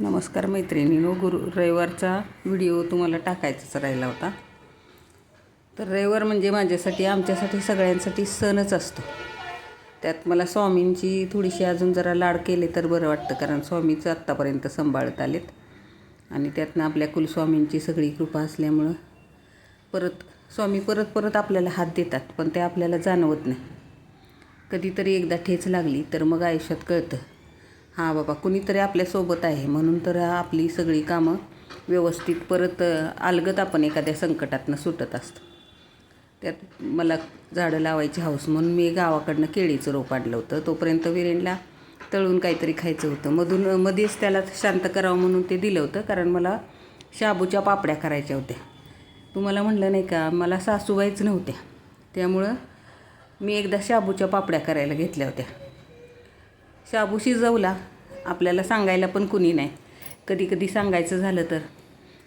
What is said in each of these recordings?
नमस्कार मैत्रिणींनो, रविवारचा व्हिडिओ तुम्हाला टाकायचाच राहिला होता. तर रविवार म्हणजे माझ्यासाठी, आमच्यासाठी, सगळ्यांसाठी सणच असतो. त्यात मला स्वामींची थोडीशी अजून जरा लाड केले तर बरं वाटतं, कारण स्वामीचं आत्तापर्यंत सांभाळत आलेत आणि त्यातनं आपल्या कुलस्वामींची सगळी कृपा असल्यामुळं स्वामी परत आपल्याला हात देतात, पण ते आपल्याला जाणवत नाही. कधीतरी एकदा ठेच लागली तर मग आयुष्यात कळतं, हां बाबा कुणीतरी आपल्यासोबत आहे, म्हणून तर आपली सगळी कामं व्यवस्थित परत अलगद आपण एखाद्या संकटातनं सुटत असतो. त्यात मला झाडं लावायची हौस म्हणून मी गावाकडनं केळीचं रोप आणलं होतं. तोपर्यंत विरेनला तळून काहीतरी खायचं होतं. मध्येच त्याला शांत करावं म्हणून ते दिलं होतं, कारण मला शाबूच्या पापड्या करायच्या होत्या. तुम्हाला म्हटलं नाही का, मला सासूबाईच नव्हत्या, त्यामुळं मी एकदा शाबूच्या पापड्या करायला घेतल्या होत्या. शाबू शिजवला, आपल्याला सांगायला पण कुणी नाही. कधी कधी सांगायचं झालं तर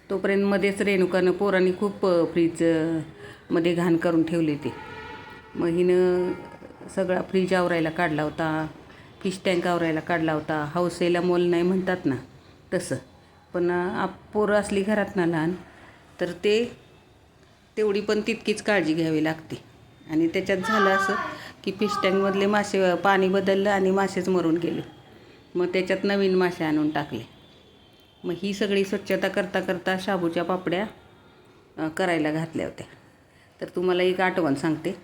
तोपर्यंत मध्येच रेणुकानं पोरांनी खूप फ्रीजमध्ये घाण करून ठेवली होती. मग हिनं सगळा फ्रीज आवरायला काढला होता, फिश टँक आवरायला काढला होता. हौसेला मोल नाही म्हणतात ना, तसं. पण पोरं असली घरात ना लहान, तर तेवढी पण तितकीच काळजी घ्यावी लागते. आणि त्याच्यात झालं असं की फिश टँकमधले मासे, पाणी बदललं आणि मासेच मरून गेले. मग त्याच्यात नवीन मासे आणून टाकले. मग ही सगळी स्वच्छता करता करता शाबूच्या पापड्या करायला घातल्या होत्या. तर तुम्हाला एक आठवण सांगते.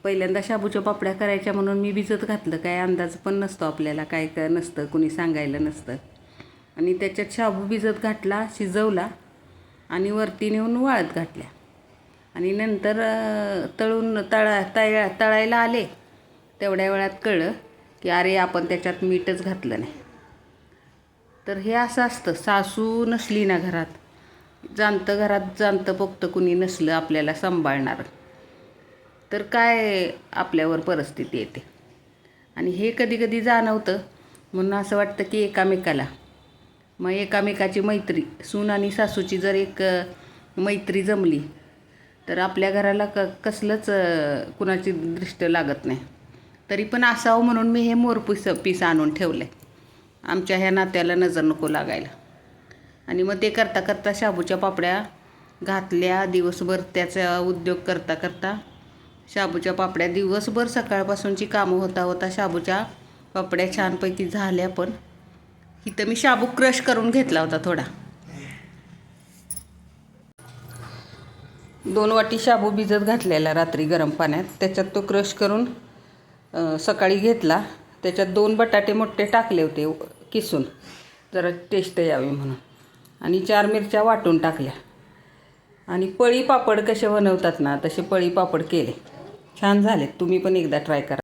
पहिल्यांदा शाबूच्या पापड्या करायच्या म्हणून मी भिजत घातलं. काय अंदाज पण नसतो आपल्याला, काय नसतं, कुणी सांगायला नसतं. आणि त्याच्यात शाबू भिजत घातला, शिजवला आणि वरती नेऊन वाळत घातल्या. आणि नंतर तळायला आले, तेवढ्या वेळात कळलं की अरे आपण त्याच्यात मीठच घातलं नाही. तर हे असं असतं, सासू नसली ना घरात, घरात जाणतं पोगतं कुणी नसलं आपल्याला सांभाळणार, तर काय आपल्यावर परिस्थिती येते. आणि हे कधी कधी जाणवतं. म्हणून असं वाटतं की मग एकामेकाची मैत्री, सून आणि सासूची जर एक मैत्री जमली तर आपल्या घराला कसलंच कुणाची दृष्ट लागत नाही. तरी पण असावं म्हणून मी हे मोरपीस आणून ठेवलं आहे, आमच्या ह्या नात्याला नजर नको लागायला. आणि मग ते करता करता शाबूच्या पापड्या घातल्या. दिवसभर त्याचा उद्योग करता करता शाबूच्या पापड्या, दिवसभर सकाळपासूनची कामं होता शाबूच्या पापड्या छानपैकी झाल्या. पण इथं मी शाबू क्रश करून घेतला होता थोडा. 2 वाटी शाबू भिजत घातलेला रात्री गरम पाण्यात, त्याच्यात तो क्रश करून सकाळी घेतला. त्याच्यात 2 बटाटे मोठे टाकले होते किसून, जरा टेस्ट यावी म्हणून. आणि 4 मिरच्या वाटून टाकल्या. आणि पळी पापड कसे बनवतात ना, तसे पळी पापड केले. छान झाले. तुम्ही पण एकदा ट्राय करा.